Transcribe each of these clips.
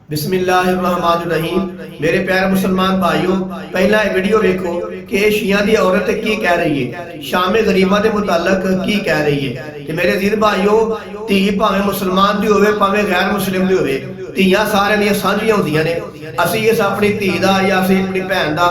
बिस्मिल्लाहिर्रहमानिर्रहीम। मेरे प्यारे मुसलमान भाइयों, पहला वीडियो देखो कि शिया दी औरत की कह रही है, शामे गरीबा के मुतालक की कह रही है कि मेरे अजीज भाइयों, धी भावें मुसलमान दी होवे भावें गैर मुस्लिम दी होवे, ਧੀਆਂ ਸਾਰਿਆਂ ਦੀਆਂ ਸਾਂਝੀਆਂ ਹੁੰਦੀਆਂ ਨੇ। ਅਸੀਂ ਇਸ ਆਪਣੀ ਧੀ ਦਾ ਜਾਂ ਅਸੀਂ ਆਪਣੀ ਭੈਣ ਦਾ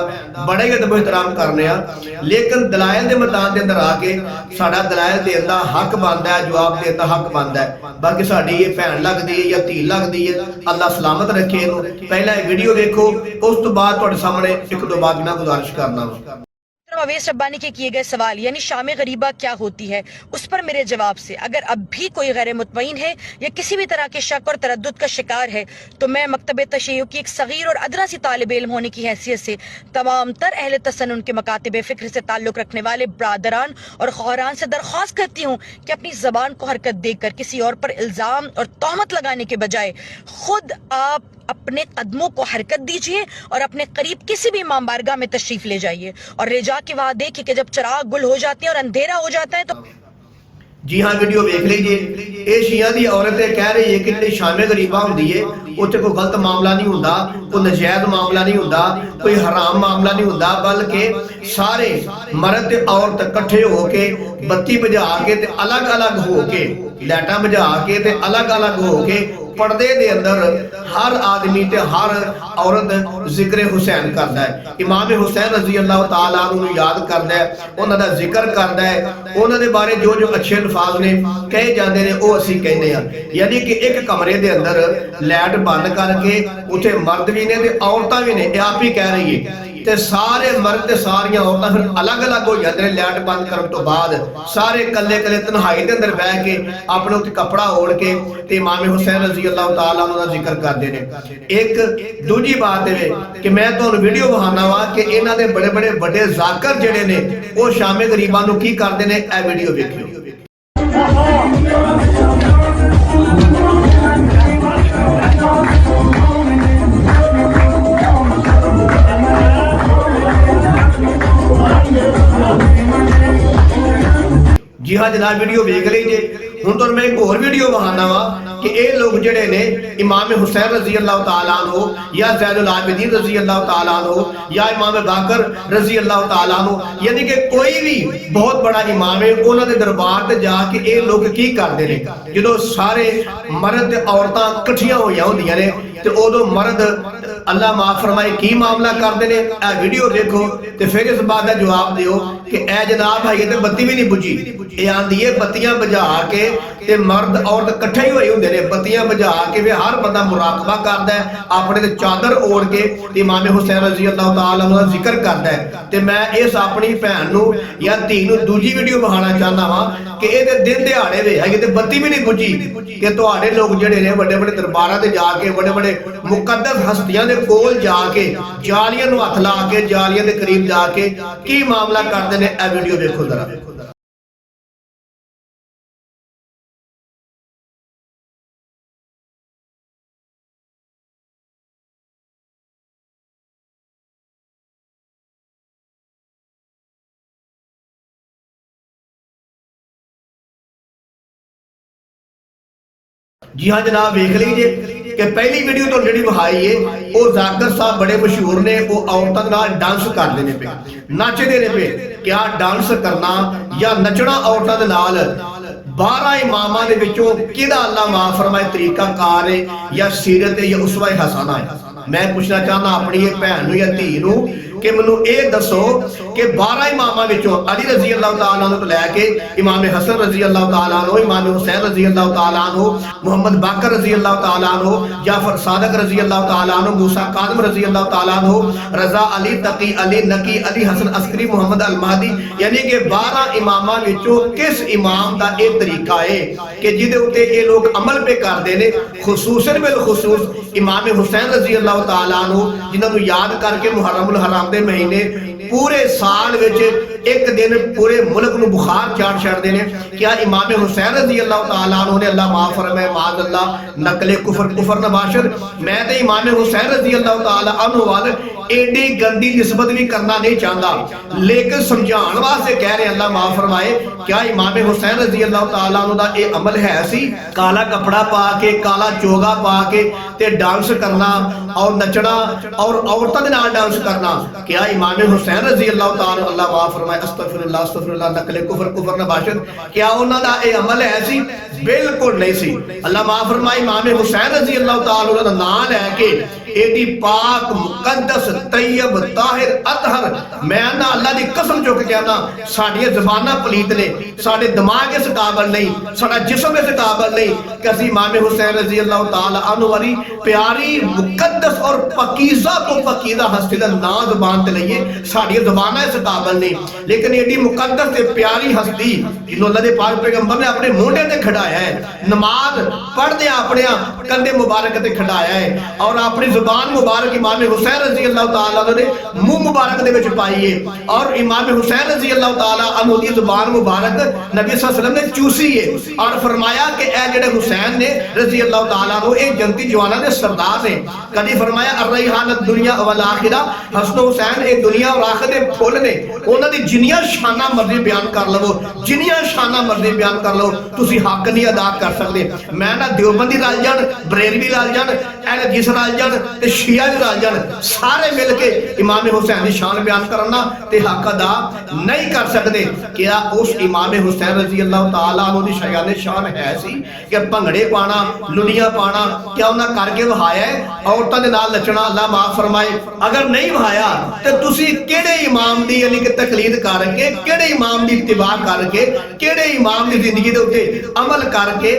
ਬੜਾ ਹੀ ਅਦਬ ਇhtਰਾਮ ਕਰਨੇ ਆ, ਲੇਕਿਨ ਦਲਾਇਲ ਦੇ ਮੈਦਾਨ ਦੇ ਅੰਦਰ ਆ ਕੇ ਸਾਡਾ ਦਲਾਇਲ ਦੇਣ ਦਾ ਹੱਕ ਬਣਦਾ ਹੈ, ਜਵਾਬ ਦੇਣ ਦਾ ਹੱਕ ਬਣਦਾ ਹੈ। ਬਾਕੀ ਸਾਡੀ ਇਹ ਭੈਣ ਲੱਗਦੀ ਹੈ ਜਾਂ ਧੀ ਲੱਗਦੀ ਹੈ, ਅੱਲਾਹ ਸਲਾਮਤ ਰੱਖੇ ਇਹਨੂੰ। ਪਹਿਲਾਂ ਇਹ ਵੀਡੀਓ ਦੇਖੋ, ਉਸ ਤੋਂ ਬਾਅਦ ਤੁਹਾਡੇ ਸਾਹਮਣੇ ਇੱਕ ਦੋ ਬਾਤ ਮੈਂ गुजारिश करना हूं। अवैस रब्बानी के किए गए सवाल यानी शामे गरीबा क्या होती है, उस पर मेरे जवाब से अगर अब भी कोई गैर मुतमईन है या किसी भी तरह के शक और तरद्दुद का शिकार है, तो मैं मकतब तशय्युअ की एक सगीर और अदना सी तालिब इल्म होने की हैसियत से तमाम तर अहले तसन्नुन के मकातिब फ़िक्र से ताल्लुक़ रखने वाले बरादरान और ख़ुरान से दरख्वास्त करती हूँ कि अपनी ज़बान को हरकत देकर किसी और पर इल्ज़ाम और तोहमत लगाने के बजाय खुद आप अपने कदमों को हरकत दीजिए और अपने करीब किसी भी इमाम बारगाह में तशरीफ ले जाइए और रेजा के वहां देखिए कि जब चिराग गुल हो जाते हैं और अंधेरा हो जाता है तो जी हाँ, वीडियो देख लीजिए। ये शिया दी औरत कह रही है कि शामे गरीबा होंदी है, उत्थे कोई गलत मामला नहीं हुंदा, कोई नजायज मामला नहीं हुंदा, कोई हराम मामला नहीं हुंदा, बल्कि सारे मर्द ते औरत इकट्ठे होके बत्ती बुझा के ते अलग अलग होके लाइटां बुझा के ते अलग अलग होके पर्दे दे अंदर हर आदमी ते हर औरत जिक्र हुसैन करदा है, इमाम हुसैन रजी अल्लाह तआला अन्हु याद करदा है, उन्हां दा जिक्र करदा है, उन्हां दे बारे जो जो अच्छे अल्फाज ने कहे जाते हैं वो असीं कहने आ। यानी कि एक कमरे दे अंदर लाइट बंद करके उत्थे मर्द भी ने ते औरतां भी ने, आप ही कह रही है, ते सारे मर्द ते सारियां औरतां फिर अलग अलग हो जाते हैं। लाइट बंद करने तो बाद सारे कल्ले कल्ले तन्हाई दे अंदर बैठ के अपने उत्ते कपड़ा ओढ़ के ते इमाम हुसैन रजी अल्लाह तआला अन्हु दा जिक्र करते हैं। एक दूजी बात है कि मैं तुहानू वीडियो विखाना वा कि इन्हां दे बड़े बड़े वड्डे ज़ाकिर जिहड़े ने वो शामे गरीबां नू की करदे ने, ए वीडियो देखियो। जी हाँ जनाब, वीडियो देख लीजिए। हुण तुहानू मैं एक होर वीडियो विखाना वा कि ये लोग जिहड़े ने इमाम हुसैन रजी अल्लाह तआला अन्हु या ज़ैनुल आबिदीन रजी अल्लाह तआला अन्हु या इमाम बाकर रजी अल्लाह तआला अन्हु, यानी कि कोई भी बहुत बड़ा इमाम है, उन्हां दे दरबार ते जाके ये लोग की करदे ने, जदों सारे मर्द ते औरतां इकट्ठियां होईयां हुंदियां ने ते उदों मर्द अल्लाह माफ फरमाए की मामला करते हैं। यह वीडियो देखो तो फिर इस बात का जवाब दियो कि ए जनाब भाई तो बत्ती भी नहीं बुझी, ये आंदी है बत्तियां बुझा के ते मर्द औरत इकट्ठे ही होए हुंदे ने, बत्तियां बुझा के वे हर बंदा मुराकबा करदा है, अपने ते चादर ओढ़ के इमाम हुसैन रजी अल्लाह तआला अन्हु दा जिक्र करदा है। ते मैं इस अपनी भैन नू या धी नू दूजी वीडियो विखाना चाहना वा कि ये दिन दिहाड़े वे है ते बत्ती भी नहीं बुझी कि तुहाडे लोग जिहड़े ने बड़े बड़े दरबारां ते जाके बड़े बड़े मुकद्दस हस्तियां दे कोल जाके जालियां नू हथ ला के जालियां दे करीब जाके की मामला करदे ने, ए वीडियो देखो जरा। जी हाँ जनाब, देख लीजिए कि पहली वीडियो तो जी विखाई है वो जाकिर साहब बड़े मशहूर ने, वो औरतों नाल डांस करते हैं पे, नचते ने पे। क्या डांस करना या नचना औरतों के नाल 12 इमामां दे विचों किहड़ा अल्लाह माफ फरमाए तरीका कार है या सीरत है या उसवा हसना है? मैं पूछना चाहना अपनी भैन नू या धी नू कि मैनू ये दसो कि 12 इमामां विचों अली रजी अल्लाह तआला अन्हु तो लैके इमाम हसन रजी अल्लाह तआला अन्हु, इमाम हुसैन रजी अल्लाह तआला अन्हु, मोहम्मद बाकर रजी अल्लाह तआला अन्हु, जाफर सादिक रजी अल्लाह तआला अन्हु, मूसा काज़िम रजी अल्लाह तआला अन्हु, रजा अली, तकी अली, नकी अली, हसन अस्करी, मोहम्मद अल महदी, यानी कि 12 इमामां विचों किस इमाम दा ये तरीका है कि जिहदे उत्ते ये लोग अमल पे करदे ने, खुसूसन बिल खुसूस इमाम हुसैन रजी अल्लाह तआला अन्हु, जिन्हां नूं याद करके मुहर्रमुल हराम दे महीने पूरे साल विच एक दिन पूरे मुल्क नूं बुखार चाड़ छड़दे ने। क्या इमाम हुसैन रज़ी अल्लाह तआला अन्हु ने अल्लाह माफ फरमाए माज़ अल्लाह नकले कुफर नबाशर मैं तो इमाम हुसैन रज़ी अल्लाह तआला अन्हु वाल एडी गंदी निस्बत भी करना नहीं चाहता, लेकिन समझाने वास्ते कह रहे अल्लाह माफ फरमाए। क्या इमाम हुसैन रज़ी अल्लाह तआला अन्हु दा ये अमल है सी काला कपड़ा पा के काला चोगा पा के ते डांस करना और नचना और औरतों के नाल डांस करना? क्या इमाम हुसैन रज़ी अल्लाह तआला अल्लाह माफ फरमाए अस्तगफिरुल्लाह नकले कुफर नबाशर क्या उन्हां दा ये अमल है सी? बिल्कुल नहीं सी। अल्लाह माफ फरमाए इमाम हुसैन रज़ी अल्लाह तआला दा नाम लेके एडी पाक मुकद्दस तैयब ताहिर अतहर मैं ना अल्लाह दी कसम चुक के कहना साडियां ज़बानां पलीत ने, साडे दिमाग इस काबिल नहीं, साडा जिस्म इस काबिल नहीं कि असीं इमाम हुसैन रज़ी अल्लाह तआला अन्हु वाली प्यारी मुकद्दस और पकीज़ा तो पकीज़ा हस्ती दा नाम ज़बान ते लईए। साडियां ज़बानां इस काबिल नहीं, लेकिन एडी मुकद्दस ते प्यारी हस्ती जिन्हों अल्लाह दे पाक पैगंबर ने अपने मोढे ते खड़ाया है, नमाज पढ़दे अपने कंधे मुबारक ते खड़ाया है और अपनी ज़ुबान मुबारक इमाम हुसैन रज़ी अल्लाह तआला ने मुंह मुबारक दे विच पाई है और इमाम हुसैन रज़ी अल्लाह तआला अन्हु दी ज़ुबान मुबारक नबी सल्लल्लाहु अलैहि वसल्लम ने चूसी है और फरमाया कि ए जेड़े हुसैन ने रज़ी अल्लाह तआला अन्हु ए जन्नती जवानां दे सरदार ने। कदी फरमाया अर्रैहानत दुनिया वल आखिरा हसन हुसैन ए दुनिया और आखिरत दे फुल ने, उन्हां दी जिन्नियां शानां मर्जी बयान कर लवो, जिन्नियां शानां मर्जी बयान कर लो, तुसीं हक नहीं अदा कर सकदे। मैं ना देवबंदी रल जान, बरेलवी रल जान, अहले हदीस रल जान ते शिया भी रल जान, सारे मिल के इमाम हुसैन की शान बयान करना ते हक अदा नहीं कर सकते। क्या उस इमाम हुसैन रज़ी अल्लाह तआला अन्हु दी शयाने शान है सी कि भंगड़े पाना लुड़ियां पाना क्या उन्हें करके वहाया है? औरतों के नाल नचना अल्लाह माफ फरमाए। अगर नहीं वहाया तो तुसी केड़े इमाम दी यानी कि तकलीद करके केड़े इमाम दी इत्तिबा करके केड़े इमाम दी जिंदगी दे उत्ते अमल करके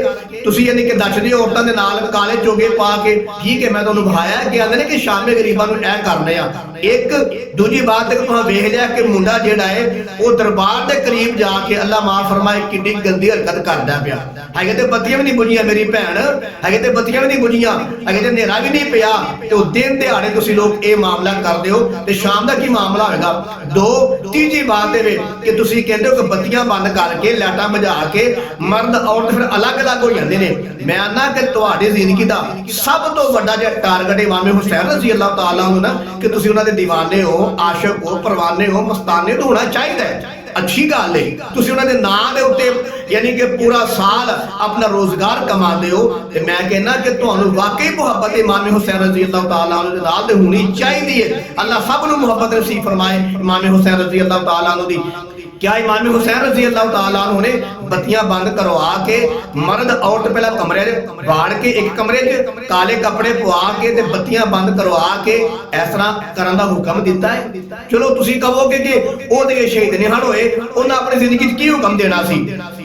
तुसी यानी कि दसदे हो औरतों के नाल काले चोगे पा के ठीक है मैं तुहानू वहाया कि आंदे ने कि शामे गरीबां नू ऐ करने आ। एक दूजी बात है कि तुहां वेख लिया कि मुंडा जेड़ा है वो दरबार दे करीब जाके अल्लाह माफ फरमाए किड्डी गंदी हरकत करदा पिया है ते बत्तियां भी नहीं बुझियां मेरी भैन है ते बत्तियां भी नहीं बुझियां है ते नेरा भी नहीं पिया ते दिन दिहाड़े तुसी लोग ये मामला करदे हो ते शाम दा की मामला होएगा? दो तीजी बात है कि तुसी कहंदे हो कि बत्तियां बंद करके लाइटां बुझा के मर्द औरत फिर अलग अलग हो जांदे ने। मैं आना कि तुहाडी जिंदगी दा सब तो बड़ा जिहा टारगेट इमाम हुसैन रज़ी अल्लाह तआला अन्हु ना कि तुसी उन्हां दे दीवाने हो, आशिक हो, परवाने हो, मस्ताने तो होना चाहिए है। अच्छी गल है तुसी उन्हां दे नाम दे उत्ते यानी कि पूरा साल अपना रोजगार कमाते हो ते मैं कहना कि तुहानू वाकई मुहब्बत इमाम हुसैन रज़ी अल्लाह तआला अन्हु दे नाल ते होनी चाहिए है। अल्लाह सब नू मुहब्बत नसीब फरमाए इमाम हुसैन रज़ी अल्लाह तआला अन्हु दी। क्या इमाम हुसैन रज़ी अल्लाह तआला अन्हु ने बत्तियां बंद करवा के मर्द औरत पहला कमरे वाड़ के एक कमरे च काले कपड़े पवा के ते बत्तियां बंद करवा के इस तरह करन दा हुक्म दिता है? चलो तुसी कहोगे कि ओहदे शहीद नहीं हन होए उन्हां अपनी जिंदगी च की हुक्म देना सी?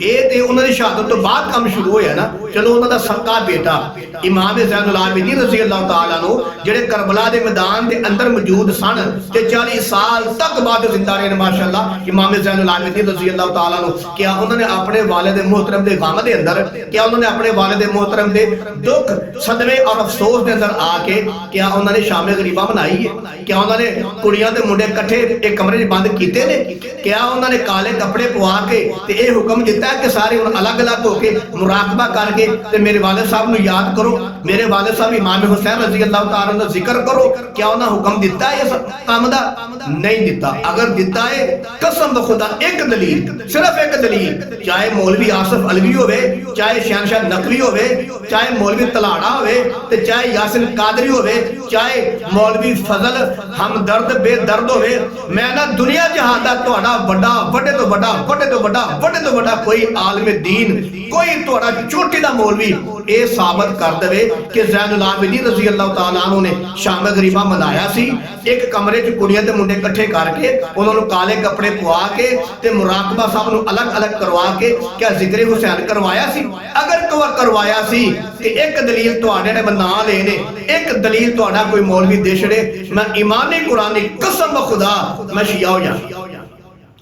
ये ते उन्हां दी शहादत तो बाद काम शुरू होया ना। चलो उन्हां दा सक्का बेटा इमाम ज़ैनुल आबिदीन रज़ी अल्लाह तआला अन्हु जेड़े करबला दे मैदान दे अंदर मौजूद सन ते 40 साल तक बाद जिंदा रहे माशाअल्लाह इमाम ज़ैनुल आबिदीन रज़ी अल्लाह तआला अन्हु। क्या उन्होंने अपने वालिद मोहतरम दे गम दे अंदर क्या उन्होंने अपने वालिद मोहतरम दे दुख सदमे और अफसोस दे अंदर आके क्या उन्होंने शामे गरीबा मनाई है? क्या उन्होंने कुड़ियां दे मुंडे इकट्ठे एक कमरे च बंद कीते ने? क्या उन्होंने काले कपड़े पवा के ते ये हुक्म दिता है कि सारे हुण अलग अलग होके मुराकबा करके ते मेरे वालिद साहब नू याद करो, मेरे वालिद साहब इमाम हुसैन रज़ी अल्लाह तआला दा जिक्र करो? क्या उन्होंने हुक्म दिता है इस काम दा? नहीं दिता। अगर दिता है कसम खुदा एक दलील सिर्फ एक दलील, चाहे मौलवी आसिफ अलवी होवे, चाहे शहनशाह नकवी होवे, चाहे मौलवी तलाड़ा होवे ते चाहे यासिन कादरी होवे, चाहे मौलवी फजल हमदर्द बेदर्द होवे, मैं ना दुनिया जहां दा तुहाडा बड़ा वड्डे तो बड़ा वड्डे तो बड़ा वड्डे तो बड़ा कोई आलिम दीन कोई तुहाडा चोटी दा मौलवी ये साबित कर देवे कि ज़ैनुल आबिदीन रज़ी अल्लाह तआला अन्हु ने शाम गरीबा मनाया सी एक कमरे च कुड़ियां ते मुंडे इकट्ठे करके उन्होंने काले कपड़े पवा के ते मुराकबा साहब नू अलग अलग करवा के क्या जिक्र हुसैन करवाया सी? अगर करवाया सी ते एक दलील तुहाडे ने बना लेने, एक दलील तुहाडा कोई मौलवी दे छड़े, मैं ईमानी कुरानी कसम खुदा मैं शिया हो जा।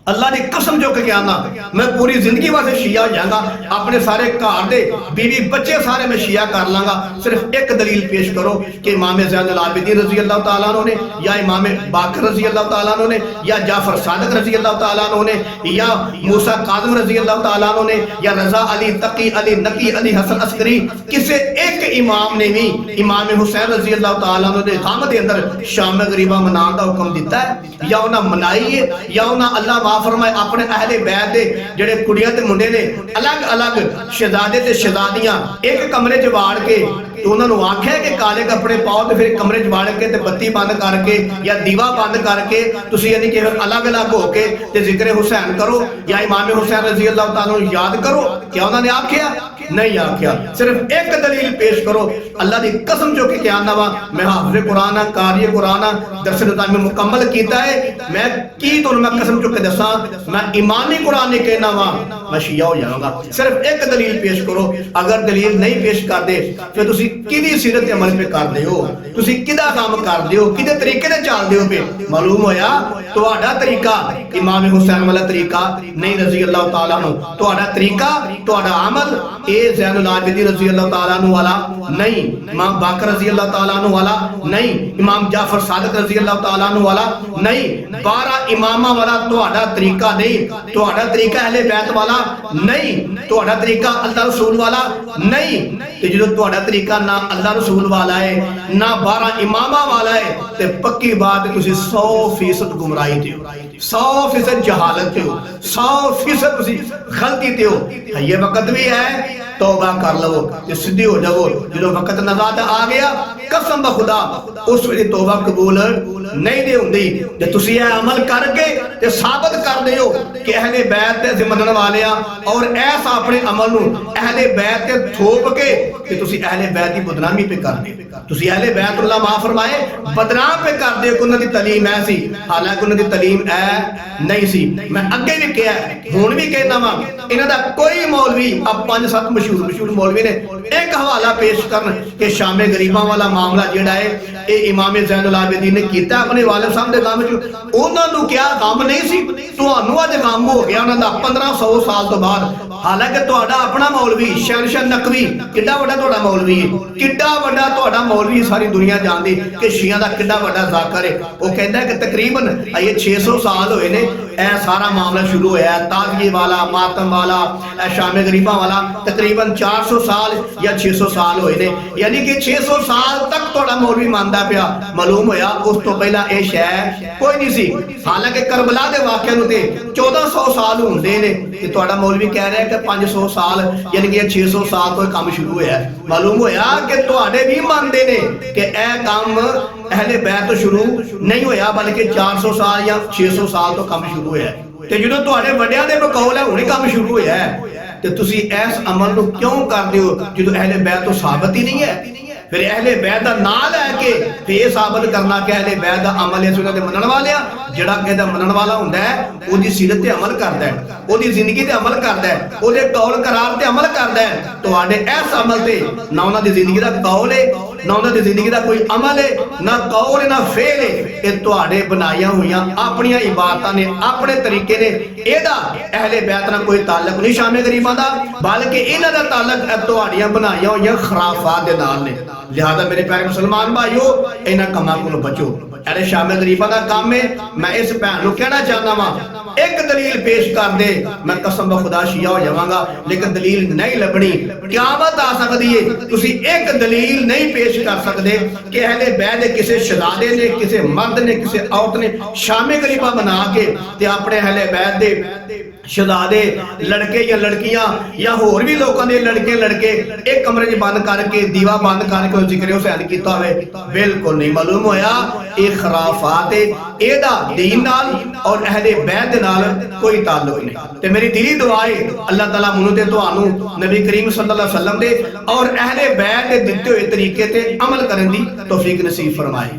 अल्लाह की कसम चुक के आना, मैं पूरी जिंदगी वास्ते शिया हो जाऊंगा, अपने सारे घर दे बीवी बच्चे सारे मैं शिया कर लांगा। सिर्फ एक दलील पेश करो कि इमाम ज़ैनुल आबिदीन रज़ी अल्लाह तआला अन्हु ने, या इमाम बाकर रज़ी अल्लाह तआला अन्हु ने, या जाफर सादिक रज़ी अल्लाह तआला अन्हु ने, या मूसा काज़िम रज़ी अल्लाह तआला अन्हु ने, या रज़ा अली तकी अली नकी अली हसन अस्करी, किसी एक इमाम ने भी इमाम हुसैन रज़ी अल्लाह तआला अन्हु ने गम के अंदर शाम गरीबा मनाने का हुक्म दिता है, या उन्हें मनाई है, या उन्हें अल्लाह फरमाए अपने अहले बैत दे जेड़े कुड़ियां ते मुंडे ने अलग अलग शहजादे ते शहजादियां एक कमरे च वाड़ के तो उन्होंने आख्या कि काले कपड़े पाओ, तो फिर कमरे च वाड़ के ते बत्ती बंद करके या दीवा बंद करके तुसी यानी कि अलग अलग होके ते जिक्र हुसैन करो या इमाम हुसैन रज़ी अल्लाह तआला अन्हु याद करो। क्या उन्होंने आख्या? नहीं आख्या। सिर्फ एक दलील पेश करो। अल्लाह की कसम जो कि क्या नवा मैं हाफिज़ कुरान कारी कुरान दरस निज़ाम में मुकम्मल किया है, मैं की तो मैं कसम चुक के दसा मैं ईमानी कुरान ने कहना वा मैं शिया हो जाऊंगा। सिर्फ एक दलील पेश करो। अगर दलील नहीं पेश कर दे फिर तुसी किदी सीरत अमल पे कर दे हो, तुसी किदा काम कर दे हो, किदे तरीके से चल दे हो पे मालूम होया तुहाडा तरीका इमाम हुसैन वाला तरीका नहीं रज़ी अल्लाह तआला अन्हु, तुहाडा तरीका तुहाडा अमल ए ज़ैनुल आबिदीन रज़ी अल्लाह तआला अन्हु वाला नहीं, इमाम बाकर रज़ी अल्लाह तआला अन्हु वाला नहीं, इमाम जाफर सादिक रज़ी अल्लाह तआला अन्हु वाला नहीं, 12 इमामा वाला तुहाडा तरीका नहीं, तुहाडा तरीका अहले बैत वाला नहीं, तुहाडा तरीका अल्लाह रसूल वाला नहीं। ते जो तुहाडा तरीका ना अल्लाह रसूल वाला है ना 12 इमामा वाला है ते पक्की बात है तुसी 100% गुमराही ते हो, 100% जहालत ते हो, 100% तुसी गलती ते हो। ये वक्त भी है तौबा कर लो ते सीधे हो जाओ। जो वक्त नज़ात आ गया कसम बखुदा उस वे तौबा कबूल नहीं दे हुंदी जे तुसी ये अमल करके ते साबित कर दे हो कि अहले बैत ते जिम्मन वाले आ और ऐसा अपने अमल नू अहले बैत ते थोप के कि तुसी अहले बैत की बदनामी पे कर दे, तुसी अहले बैत अल्लाह माफ फरमाए बदनाम पे कर दे। उन्हां दी तालीम ऐ सी, हालांकि उन्हां दी तालीम ऐ नहीं सी। मैं अगे भी कहा हुण भी कहना वा इन्हां दा कोई मौलवी अब 5-7 मशहूर मौलवी ने एक हवाला पेश करन कि शामे गरीबां वाला मामला जेड़ा है ये इमाम ज़ैनुल आबिदीन ने कीता अपने वालिद साहब दे गम च। उन्हां नू क्या गम नहीं सी, तुहानू अज गम हो गया उन्हां दा 1500 साल तो बाद। हालांकि तुहाडा अपना मौलवी शहनशाह नकवी किड्डा वड्डा तुहाडा मौलवी है, किड्डा वड्डा तुहाडा मौलवी सारी दुनिया जानदी कि शिया दा किड्डा वड्डा ज़ाकर है। वो कहंदा कि तकरीबन ये 600 साल होए ने ए सारा मामला शुरू होया, ताज़गी वाला मातम वाला शामे गरीबा वाला तकरीबन 400 साल या 600 साल होए ने, यानी कि 600 साल तक तुहाडा मौलवी मानदा पिया। मालूम होया उस तो पहला ये शह कोई नहीं सी। हालांकि करबला दे वाक़े नूं ते 1400 साल हुंदे ने ते तुहाडा मौलवी कह रहा है कि 500 साल यानी कि 600 साल तो काम शुरू होया। मालूम होया कि तुहाडे भी मानदे ने कि यह काम अहले बैत तो शुरू नहीं होया बल्कि 400 साल या 600 साल तो काम शुरू होया ते जो तुहाडे वड्डियां दे बकौल है हुणे काम शुरू होया ते तुसी इस अमल नूं क्यों करदे हो जो अहले बैत तो साबित ही नहीं है। फिर अहले बैत का नाम लैके फिर यह साबित करना कि अहले बैत का अमल है उन्होंने मनण वाले जिहड़ा कहदा मनण वाला हुंदा है ओदी सीरत ते अमल करदा है, ओदी जिंदगी ते अमल करदा है, ओदे कौल करार ते अमल करदा है। तुहाडे इस अमल ते ना उन्हां दी जिंदगी दा कौल है ना उन्हां दी जिंदगी दा कोई अमल है, ना कौल है ना फेल है। ये तुहाडे बनाईयां होईयां अपनियां इबादतां ने अपने तरीके ने, एदा अहले बैत नाल कोई ताल्लुक नहीं शामे गरीबां दा बल्कि इन्हां दा ताल्लुक तुहाडीआं बनाईयां होईयां खराफात दे नाल ने। लिहाजा मेरे प्यारे मुसलमान भाइयों इन्हां कमां कोलों बचो। अरे शामे गरीबां दा काम है। मैं इस भैन नूं कहना चाहना वा एक दलील पेश कर दे मैं कसम खुदा शिया हो जावांगा, लेकिन दलील नहीं लभनी। क़यामत आ सकदी है तुसी एक दलील नहीं पेश कर सकदे कि अहले बैत दे किसी शहजादे ने किसी मर्द ने किसी औरत ने शामे गरीबा बना के ते अपने अहले बैत दे शहजादे लड़के या लड़कियां या होर भी लोगों के लड़के एक कमरे च बंद करके दीवा बंद करके जिक्र हुसैन किया हुए बिल्कुल नहीं। मालूम होया ये खराफात है, एदा दीन नाल और अहले बैत दे नाल कोई ताल्लुक नहीं। ते मेरी दिली दुआ है अल्लाह ताला मुनू ते तुहानू नबी करीम सल्लल्लाहु अलैहि वसल्लम दे और अहले बैत दे दिते हुए तरीके ते अमल करन दी तौफीक नसीब फरमाए।